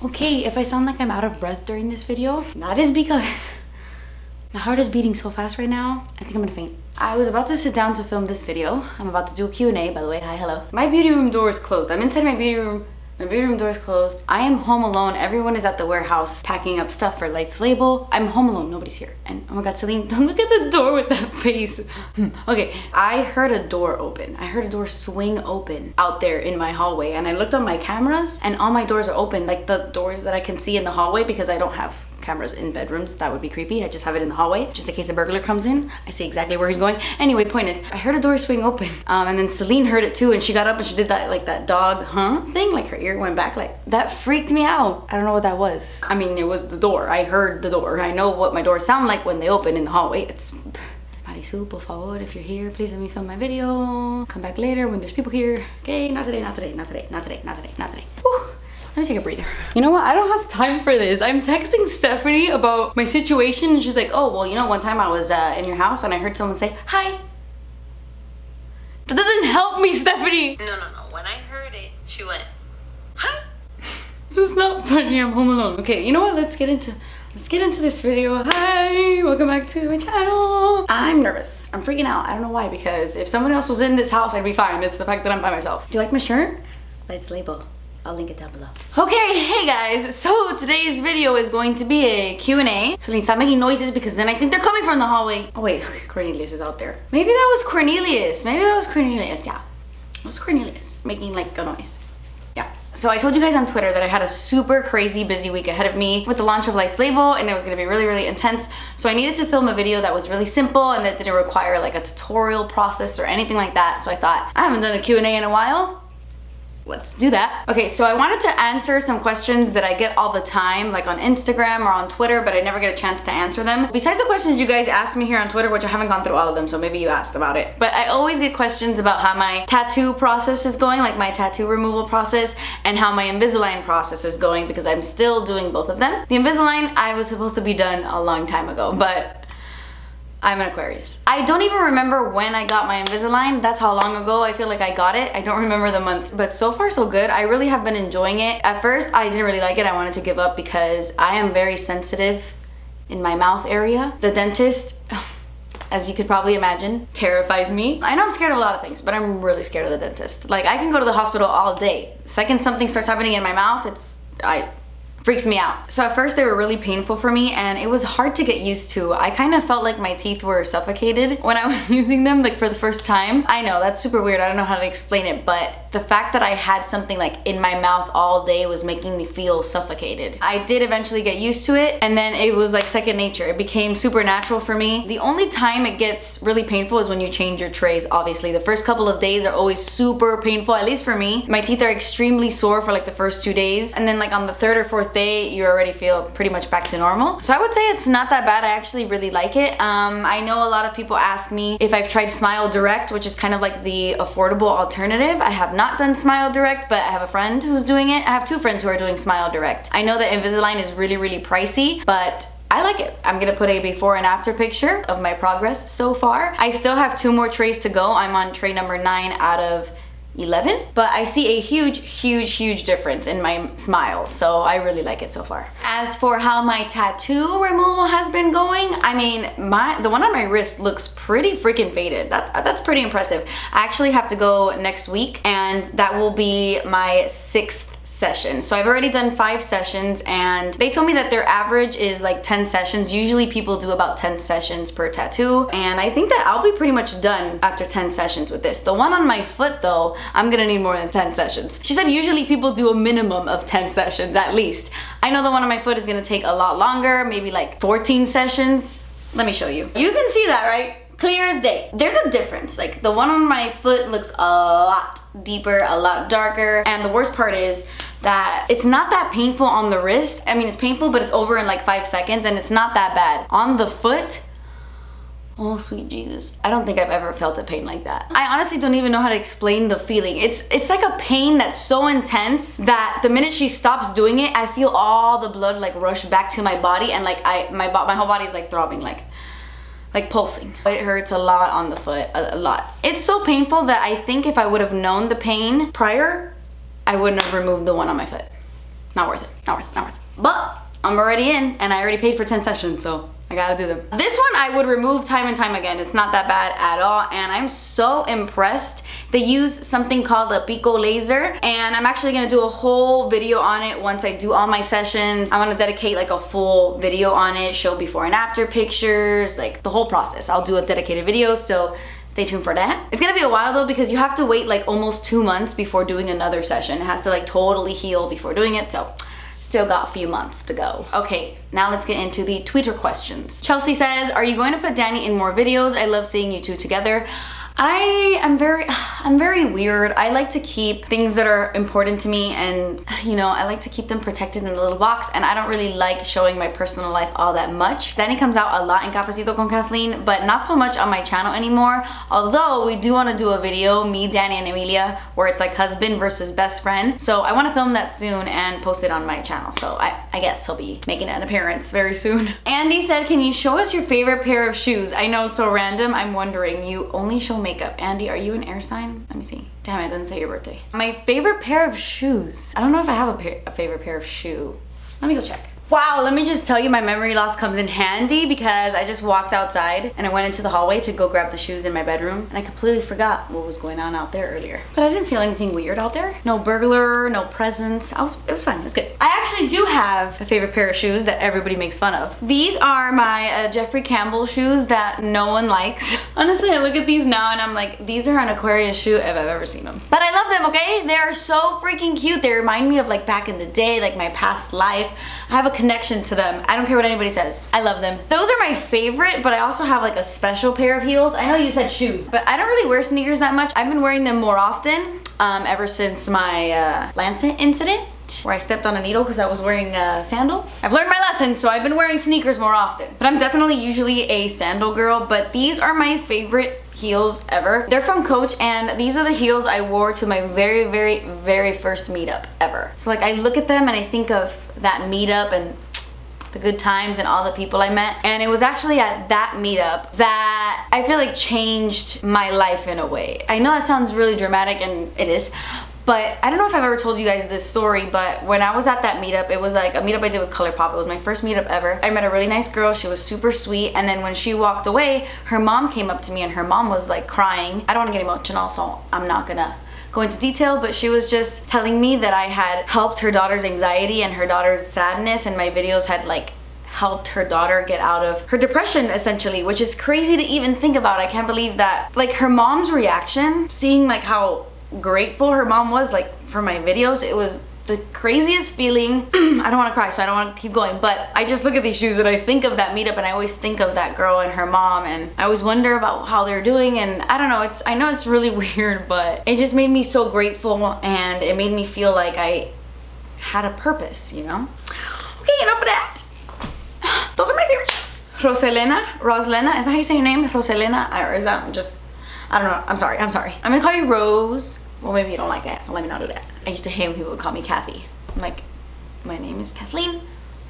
Okay, if I sound like I'm out of breath during this video, that is because my heart is beating so fast right now, I think I'm gonna faint. I was about to sit down to film this video. I'm about to do a Q&A, by the way. Hi, hello. My beauty room door is closed. I'm inside my beauty room. My beauty room door is closed. I am home alone. Everyone is at the warehouse packing up stuff for Lights Label. I'm home alone. Nobody's here. And oh my God, Celine, don't look at the door with that face. Okay, I heard a door open. I heard a door swing open out there in my hallway. And I looked on my cameras and all my doors are open. Like the doors that I can see in the hallway, because I don't have cameras in bedrooms. That would be creepy. I just have it in the hallway just in case a burglar comes in. I see exactly where he's going. Anyway, point is, I heard a door swing open, and then Celine heard it too, and she got up and she did that, like that dog thing, like her ear went back. Like that freaked me out. I don't know what that was. I mean, it was the door. I heard the door. I know what my doors sound like when they open in the hallway. It's Marisu, por favor, if you're here, please let me film my video. Come back later when there's people here. Okay, not today, not today, not today, not today, not today, not today. Whew. Let me take a breather. You know what? I don't have time for this. I'm texting Stephanie about my situation and she's like, oh, well, you know, one time I was in your house and I heard someone say, hi. That doesn't help me, Stephanie. No. When I heard it, she went, hi. It's not funny. I'm home alone. Okay, you know what? Let's get into this video. Hi, welcome back to my channel. I'm nervous. I'm freaking out. I don't know why, because if someone else was in this house, I'd be fine. It's the fact that I'm by myself. Do you like my shirt? Lights Label. I'll link it down below. Okay, hey guys, so today's video is going to be a Q&A. So stop making noises because then I think they're coming from the hallway. Oh wait, Cornelius is out there. Maybe that was Cornelius. Maybe that was Cornelius, yeah. It was Cornelius making like a noise. Yeah. So I told you guys on Twitter that I had a super crazy busy week ahead of me with the launch of Lights Label, and it was gonna be really, really intense. So I needed to film a video that was really simple and that didn't require like a tutorial process or anything like that. So I thought, I haven't done a Q&A in a while. Let's do that. Okay, so I wanted to answer some questions that I get all the time, like on Instagram or on Twitter, but I never get a chance to answer them. Besides the questions you guys asked me here on Twitter, which I haven't gone through all of them, so maybe you asked about it. But I always get questions about how my tattoo process is going, like my tattoo removal process, and how my Invisalign process is going, because I'm still doing both of them. The Invisalign, I was supposed to be done a long time ago, but I'm an Aquarius. I don't even remember when I got my Invisalign. That's how long ago I feel like I got it. I don't remember the month, but so far so good. I really have been enjoying it. At first, I didn't really like it. I wanted to give up because I am very sensitive in my mouth area. The dentist, as you could probably imagine, terrifies me. I know I'm scared of a lot of things, but I'm really scared of the dentist. Like, I can go to the hospital all day. The second something starts happening in my mouth, freaks me out. So at first they were really painful for me and it was hard to get used to. I kind of felt like my teeth were suffocated when I was using them, like for the first time. I know, that's super weird. I don't know how to explain it, but the fact that I had something like in my mouth all day was making me feel suffocated. I did eventually get used to it, and then it was like second nature. It became super natural for me. The only time it gets really painful is when you change your trays, obviously. The first couple of days are always super painful, at least for me. My teeth are extremely sore for like the first 2 days, and then like on the third or fourth day, you already feel pretty much back to normal. So I would say it's not that bad. I actually really like it. I know a lot of people ask me if I've tried Smile Direct, which is kind of like the affordable alternative. I have not done Smile Direct, but I have a friend who's doing it. I have two friends who are doing Smile Direct. I know that Invisalign is really, really pricey, but I like it. I'm gonna put a before and after picture of my progress so far. I still have 2 more trays to go. I'm on tray number 9 out of 11, but I see a huge difference in my smile, so I really like it so far. As for how my tattoo removal has been going, I mean, the one on my wrist looks pretty freaking faded. That's pretty impressive. I actually have to go next week, and that will be my 6th session. So I've already done 5 sessions, and they told me that their average is like 10 sessions. Usually people do about 10 sessions per tattoo, and I think that I'll be pretty much done after 10 sessions with this. The one on my foot though, I'm gonna need more than 10 sessions. She said usually people do a minimum of 10 sessions at least. I know the one on my foot is gonna take a lot longer, maybe like 14 sessions. Let me show you. You can see that, right? Clear as day. There's a difference. Like the one on my foot looks a lot deeper, a lot darker, and the worst part is that it's not that painful on the wrist. I mean, it's painful, but it's over in like 5 seconds, and it's not that bad. On the foot, oh sweet Jesus, I don't think I've ever felt a pain like that. I honestly don't even know how to explain the feeling. It's like a pain that's so intense that the minute she stops doing it, I feel all the blood like rush back to my body, and like my whole body's like throbbing, like pulsing. It hurts a lot on the foot, a lot. It's so painful that I think if I would have known the pain prior, I wouldn't have removed the one on my foot. Not worth it, not worth it, not worth it. But I'm already in and I already paid for 10 sessions, so I gotta do them. This one I would remove time and time again. It's not that bad at all, and I'm so impressed. They use something called a Pico laser, and I'm actually gonna do a whole video on it once I do all my sessions. I wanna dedicate like a full video on it, show before and after pictures, like the whole process. I'll do a dedicated video, so stay tuned for that. It's gonna be a while though because you have to wait like almost 2 months before doing another session. It has to like totally heal before doing it, so still got a few months to go. Okay, now let's get into the Twitter questions. Chelsea says, are you going to put Danny in more videos? I love seeing you two together. I'm very weird. I like to keep things that are important to me, and you know, I like to keep them protected in a little box, and I don't really like showing my personal life all that much. Danny comes out a lot in Cafecito con Kathleen, but not so much on my channel anymore. Although we do want to do a video, me, Danny, and Emilia, where it's like husband versus best friend. So I want to film that soon and post it on my channel. So I guess he'll be making an appearance very soon. Andy said, can you show us your favorite pair of shoes? I know, so random. I'm wondering, you only show makeup. Andy, are you an air sign? Let me see. Damn, it doesn't say your birthday. My favorite pair of shoes. I don't know if I have a favorite pair of shoe. Let me go check. Wow, let me just tell you, my memory loss comes in handy because I just walked outside and I went into the hallway to go grab the shoes in my bedroom, and I completely forgot what was going on out there earlier. But I didn't feel anything weird out there. No burglar, no presence. It was fine, it was good. I actually do have a favorite pair of shoes that everybody makes fun of. These are my Jeffrey Campbell shoes that no one likes. Honestly, I look at these now and I'm like, these are an Aquarius shoe if I've ever seen them. But I love them, okay? They are so freaking cute. They remind me of like back in the day, like my past life. I have a connection to them. I don't care what anybody says. I love them. Those are my favorite, but I also have like a special pair of heels. I know you said shoes, but I don't really wear sneakers that much. I've been wearing them more often ever since my Lancet incident, where I stepped on a needle because I was wearing sandals. I've learned my lesson, so I've been wearing sneakers more often. But I'm definitely usually a sandal girl, but these are my favorite heels ever. They're from Coach, and these are the heels I wore to my very first meetup ever. So like I look at them and I think of that meetup and the good times and all the people I met, and it was actually at that meetup that I feel like changed my life in a way. I know that sounds really dramatic, and it is, but I don't know if I've ever told you guys this story, but when I was at that meetup, it was like a meetup I did with Colourpop. It was my first meetup ever. I met a really nice girl. She was super sweet, and then when she walked away, her mom came up to me and her mom was like crying. I don't want to get emotional, so I'm not gonna go into detail, but she was just telling me that I had helped her daughter's anxiety and her daughter's sadness, and my videos had like helped her daughter get out of her depression essentially, which is crazy to even think about. I can't believe that. Like her mom's reaction, seeing like how grateful her mom was like for my videos, it was the craziest feeling. I don't want to cry, so I don't want to keep going, but I just look at these shoes and I think of that meetup, and I always think of that girl and her mom, and I always wonder about how they're doing, and I don't know, I know it's really weird, but it just made me so grateful, and it made me feel like I had a purpose, you know? Okay, enough of that. Those are my favorite shoes. Roselena, is that how you say your name? Roselena, or is that just, I don't know, I'm sorry. I'm gonna call you Rose. Well, maybe you don't like that, so let me not do that. I used to hate when people would call me Kathy. I'm like, my name is Kathleen,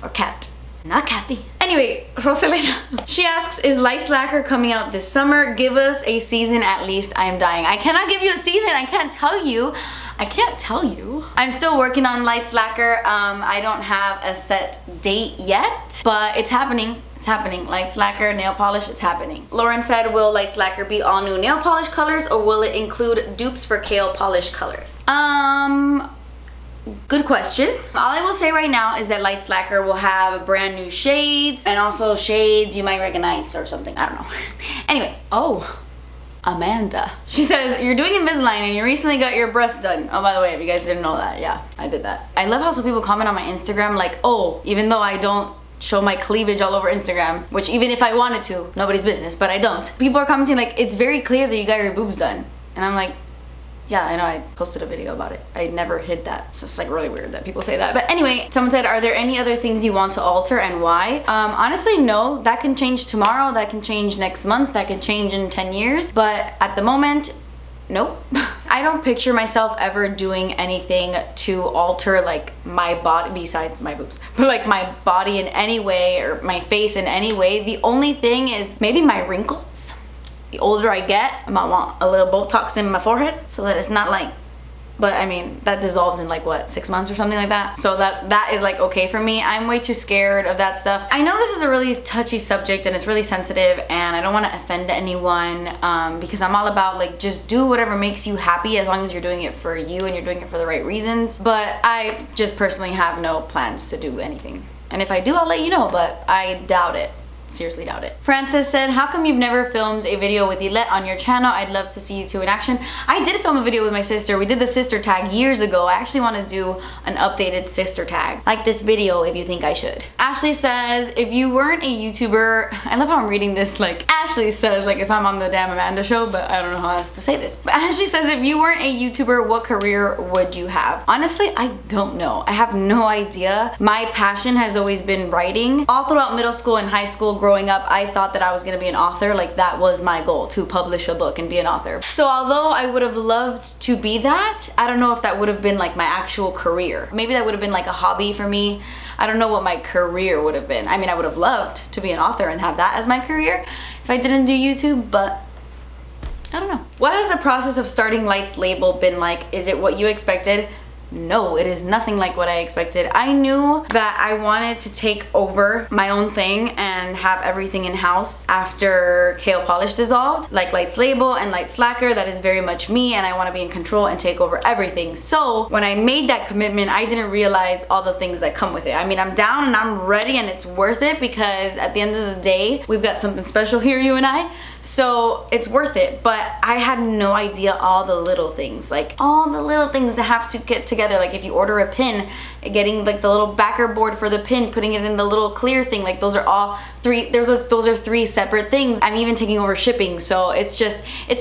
or Kat, not Kathy. Anyway, Roselena, she asks, is Lights Lacquer coming out this summer? Give us a season at least. I am dying. I cannot give you a season. I can't tell you. I'm still working on Lights Lacquer. I don't have a set date yet, but it's happening. It's happening. Lights Lacquer, nail polish, it's happening. Lauren said, will Lights Lacquer be all new nail polish colors, or will it include dupes for Kale polish colors? Good question. All I will say right now is that Lights Lacquer will have brand new shades, and also shades you might recognize or something. I don't know. Anyway, oh, Amanda. She says, you're doing Invisalign and you recently got your breasts done. Oh, by the way, if you guys didn't know that, yeah, I did that. I love how some people comment on my Instagram like, oh, even though I don't show my cleavage all over Instagram, which even if I wanted to, nobody's business, but I don't. People are commenting like, it's very clear that you got your boobs done. And I'm like, yeah, I know, I posted a video about it. I never hid that. It's just like really weird that people say that. But anyway, someone said, are there any other things you want to alter and why? Honestly, no. That can change tomorrow. That can change next month. That can change in 10 years. But at the moment, nope. I don't picture myself ever doing anything to alter like my body besides my boobs, but like my body in any way or my face in any way. The only thing is maybe my wrinkles. The older I get, I might want a little Botox in my forehead so that it's not like but I mean, that dissolves in like what, 6 months or something like that. So that is like okay for me. I'm way too scared of that stuff. I know this is a really touchy subject and it's really sensitive, and I don't want to offend anyone because I'm all about like just do whatever makes you happy as long as you're doing it for you and you're doing it for the right reasons. But I just personally have no plans to do anything. And if I do, I'll let you know, but I doubt it. Seriously doubt it. Francis said, how come you've never filmed a video with Yvette on your channel? I'd love to see you two in action. I did film a video with my sister. We did the sister tag years ago. I actually want to do an updated sister tag. Like this video if you think I should. Ashley says, if you weren't a YouTuber, I love how I'm reading this like Ashley says, like if I'm on the damn Amanda show, but I don't know how else to say this. But Ashley says, if you weren't a YouTuber, what career would you have? Honestly, I don't know. I have no idea. My passion has always been writing. All throughout middle school and high school, growing up, I thought that I was gonna be an author. Like that was my goal, to publish a book and be an author. So although I would have loved to be that, I don't know if that would have been like my actual career. Maybe that would have been like a hobby for me. I don't know what my career would have been. I mean, I would have loved to be an author and have that as my career if I didn't do YouTube, but I don't know. What has the process of starting Lights label been like? Is it what you expected? No, it is nothing like what I expected. I knew that I wanted to take over my own thing and have everything in-house after Kale Polish dissolved. Like Lights Label and Lights Slacker, that is very much me, and I want to be in control and take over everything. So when I made that commitment, I didn't realize all the things that come with it. I mean, I'm down and I'm ready and it's worth it because at the end of the day, we've got something special here, you and I. So it's worth it, but I had no idea all the little things, like all the little things that have to get together. Like if you order a pin, getting like the little backer board for the pin, putting it in the little clear thing, like those are all those are three separate things. I'm even taking over shipping, so it's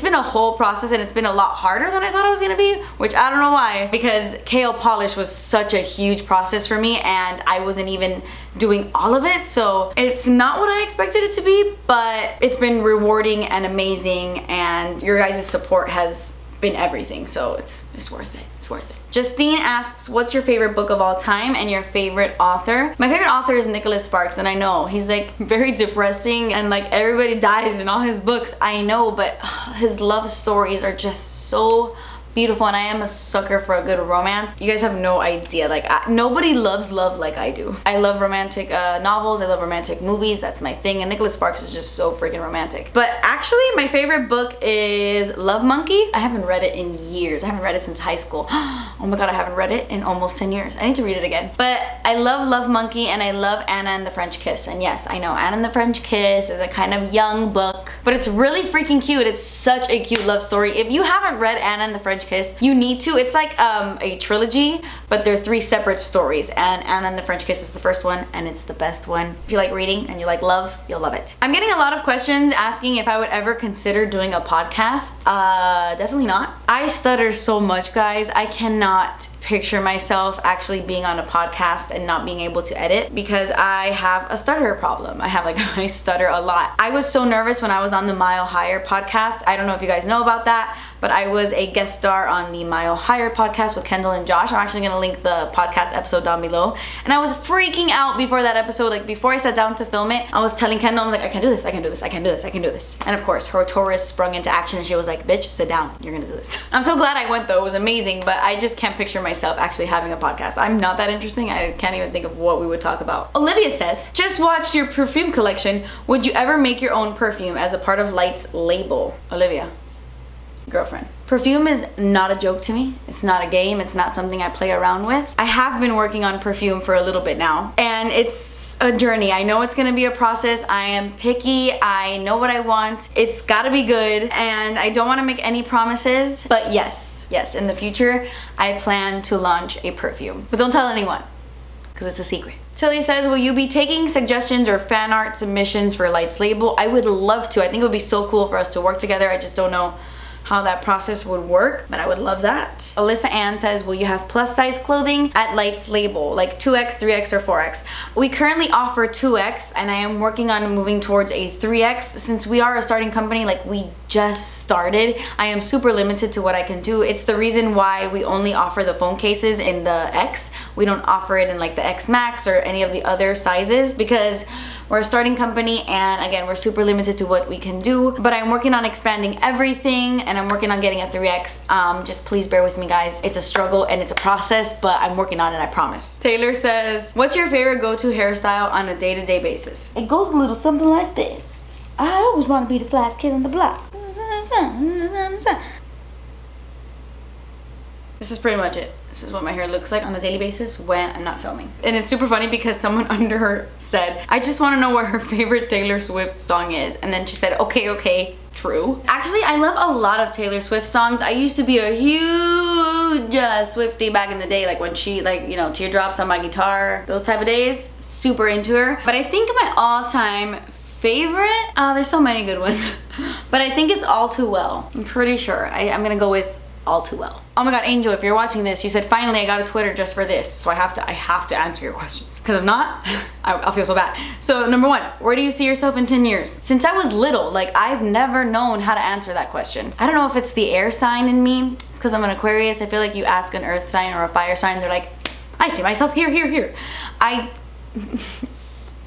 been a whole process, and it's been a lot harder than I thought it was gonna be, which I don't know why, because KO Polish was such a huge process for me and I wasn't even doing all of it. So it's not what I expected it to be, but it's been rewarding and amazing, and your guys' support has been everything, so it's worth it. It's worth it. Justine asks, what's your favorite book of all time and your favorite author? My favorite author is Nicholas Sparks, and I know he's like very depressing and like everybody dies in all his books. I know, but his love stories are just so beautiful, and I am a sucker for a good romance. You guys have no idea, like nobody loves love like I do. I love romantic novels, I love romantic movies, that's my thing, and Nicholas Sparks is just so freaking romantic. But actually my favorite book is Love Monkey. I haven't read it in years. I haven't read it since high school. Oh my god, I haven't read it in almost 10 years. I need to read it again. But I love Love Monkey, and I love Anna and the French Kiss. And yes, I know Anna and the French Kiss is a kind of young book, but it's really freaking cute. It's such a cute love story. If you haven't read Anna and the French Kiss, you need to. It's like a trilogy, but they're 3 separate stories, and Anna and the French Kiss is the first one, and it's the best one. If you like reading and you like love, you'll love it. I'm getting a lot of questions asking if I would ever consider doing a podcast. Definitely not. I stutter so much, guys. I cannot picture myself actually being on a podcast and not being able to edit because I have a stutter problem. I stutter a lot. I was so nervous when I was on the Mile Higher podcast. I don't know if you guys know about that, but I was a guest star on the Mile Higher podcast with Kendall and Josh. I'm actually gonna link the podcast episode down below. And I was freaking out before that episode. Like before I sat down to film it, I was telling Kendall, I'm like, I can do this, I can do this, I can do this, I can do this. And of course, her Taurus sprung into action and she was like, bitch, sit down, you're gonna do this. I'm so glad I went though, it was amazing, but I just can't picture myself actually having a podcast. I'm not that interesting. I can't even think of what we would talk about. Olivia says, just watched your perfume collection. Would you ever make your own perfume as a part of Lights label? Olivia, girlfriend. Perfume is not a joke to me. It's not a game. It's not something I play around with. I have been working on perfume for a little bit now, and it's a journey. I know it's gonna be a process. I am picky. I know what I want. It's gotta be good, and I don't wanna make any promises, but yes, in the future, I plan to launch a perfume. But don't tell anyone, because it's a secret. Tilly says, will you be taking suggestions or fan art submissions for Lights label? I would love to. I think it would be so cool for us to work together. I just don't know how that process would work, but I would love that. Alyssa Ann says, will you have plus size clothing at Lights label, like 2X, 3X, or 4X? We currently offer 2X, and I am working on moving towards a 3X. Since we are a starting company, like we just started, I am super limited to what I can do. It's the reason why we only offer the phone cases in the X. We don't offer it in like the X Max or any of the other sizes, because We're a starting company, and again, we're super limited to what we can do, but I'm working on expanding everything, and I'm working on getting a 3X. Just please bear with me, guys. It's a struggle and it's a process, but I'm working on it, I promise. Taylor says, what's your favorite go-to hairstyle on a day-to-day basis? It goes a little something like this. I always want to be the flyest kid on the block. This is pretty much it. This is what my hair looks like on a daily basis when I'm not filming. And it's super funny because someone under her said, I just want to know what her favorite Taylor Swift song is. And then she said, okay, true. Actually, I love a lot of Taylor Swift songs. I used to be a huge Swiftie back in the day, like when she, like, you know, teardrops on my guitar, those type of days. Super into her. But I think my all-time favorite, there's so many good ones, but I think it's All Too Well. I'm pretty sure. I'm gonna go with All Too Well. Oh my god, Angel, if you're watching this, you said finally I got a Twitter just for this, so I have to answer your questions, because if not, I'll feel so bad. So number one, where do you see yourself in 10 years? Since I was little, like, I've never known how to answer that question. I don't know if it's the air sign in me. It's because I'm an Aquarius. I feel like you ask an earth sign or a fire sign, they're like, I see myself here.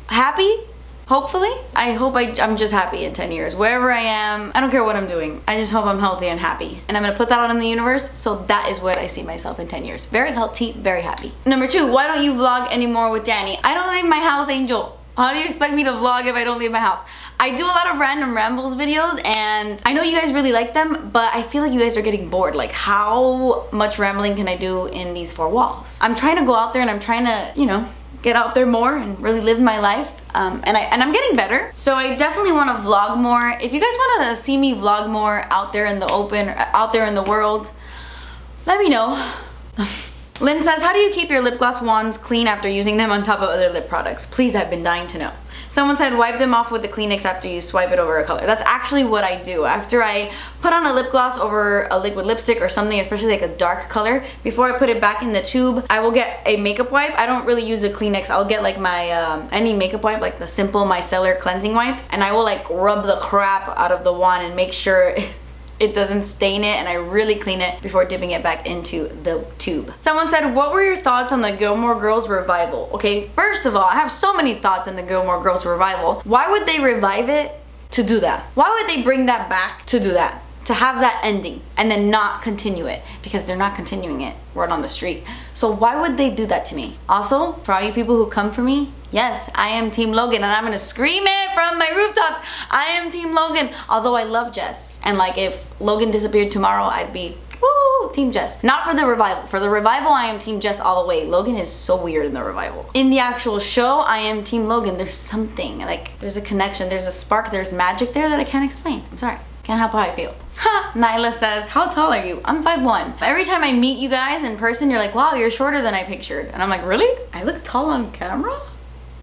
Happy? Hopefully. I hope I'm just happy in 10 years. Wherever I am, I don't care what I'm doing. I just hope I'm healthy and happy. And I'm gonna put that out in the universe, so that is what I see myself in 10 years. Very healthy, very happy. Number two, why don't you vlog anymore with Danny? I don't leave my house, Angel. How do you expect me to vlog if I don't leave my house? I do a lot of random rambles videos, and I know you guys really like them, but I feel like you guys are getting bored. Like, how much rambling can I do in these four walls? I'm trying to go out there and I'm trying to, you know, get out there more and really live my life. And I'm getting better. So I definitely want to vlog more. If you guys want to see me vlog more out there in the open, out there in the world, let me know. Lynn says, how do you keep your lip gloss wands clean after using them on top of other lip products? Please, I've been dying to know. Someone said wipe them off with the Kleenex after you swipe it over a color. That's actually what I do. After I put on a lip gloss over a liquid lipstick or something, especially like a dark color, before I put it back in the tube, I will get a makeup wipe. I don't really use a Kleenex. I'll get like my, any makeup wipe, like the simple micellar cleansing wipes, and I will like rub the crap out of the wand and make sure it doesn't stain it, and I really clean it before dipping it back into the tube. Someone said, what were your thoughts on the Gilmore Girls revival? Okay, first of all, I have so many thoughts on the Gilmore Girls revival. Why would they revive it to do that? Why would they bring that back to do that? To have that ending and then not continue it, because they're not continuing it right on the street. So why would they do that to me? Also, for all you people who come for me, yes, I am Team Logan, and I'm gonna scream it from my rooftops. I am Team Logan, although I love Jess. And like, if Logan disappeared tomorrow, I'd be, woo, Team Jess. Not for the revival. For the revival, I am Team Jess all the way. Logan is so weird in the revival. In the actual show, I am Team Logan. There's something, like, there's a connection, there's a spark, there's magic there that I can't explain. I'm sorry. Can't help how I feel. Ha! Nyla says, how tall are you? I'm 5'1". Every time I meet you guys in person, you're like, wow, you're shorter than I pictured. And I'm like, really? I look tall on camera?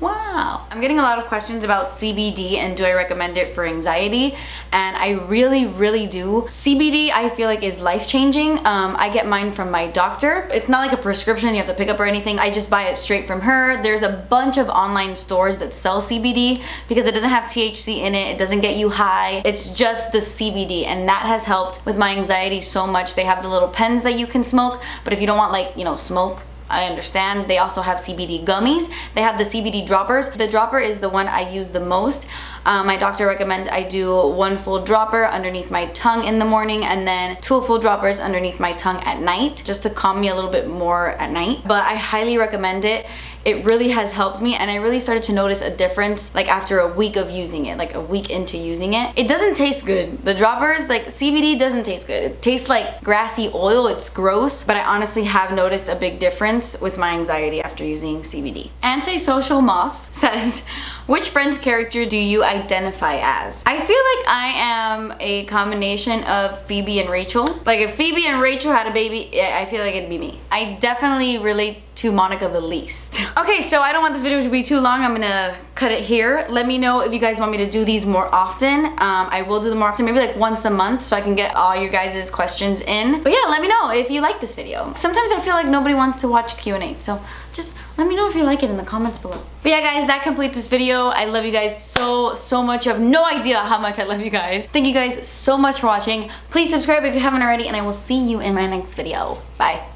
Wow. I'm getting a lot of questions about CBD and do I recommend it for anxiety, and I really do. CBD I feel like is life-changing. I get mine from my doctor. It's not like a prescription you have to pick up or anything. I just buy it straight from her. There's a bunch of online stores that sell CBD because it doesn't have THC in it. It doesn't get you high. It's just the CBD, and that has helped with my anxiety so much. They have the little pens that you can smoke, but if you don't want, like, you know, smoke, I understand. They also have CBD gummies. They have the CBD droppers. The dropper is the one I use the most. My doctor recommends I do 1 full dropper underneath my tongue in the morning and then 2 full droppers underneath my tongue at night, just to calm me a little bit more at night. But I highly recommend it. It really has helped me, and I really started to notice a difference like after a week of using it, like a week into using it. It doesn't taste good. The droppers, like CBD doesn't taste good. It tastes like grassy oil. It's gross, but I honestly have noticed a big difference with my anxiety after using CBD. Antisocial Moth says, which Friends character do you identify as? I feel like I am a combination of Phoebe and Rachel. Like if Phoebe and Rachel had a baby, I feel like it'd be me. I definitely relate to Monica the least. Okay, so I don't want this video to be too long. I'm gonna cut it here. Let me know if you guys want me to do these more often. I will do them more often, maybe like once a month, so I can get all your guys' questions in. But yeah, let me know if you like this video. Sometimes I feel like nobody wants to watch Q&A, so just let me know if you like it in the comments below. But yeah guys, that completes this video. I love you guys so much. You have no idea how much I love you guys. Thank you guys so much for watching. Please subscribe if you haven't already, and I will see you in my next video. Bye.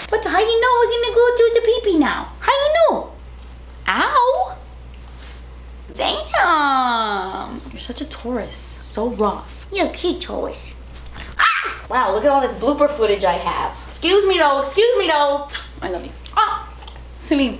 But how you know we're gonna go do the pee-pee now? How you know? Ow! such a Taurus. So rough. You're a cute Taurus. Ah! Wow, look at all this blooper footage I have. Excuse me though, excuse me though. I love you. Ah! Celine.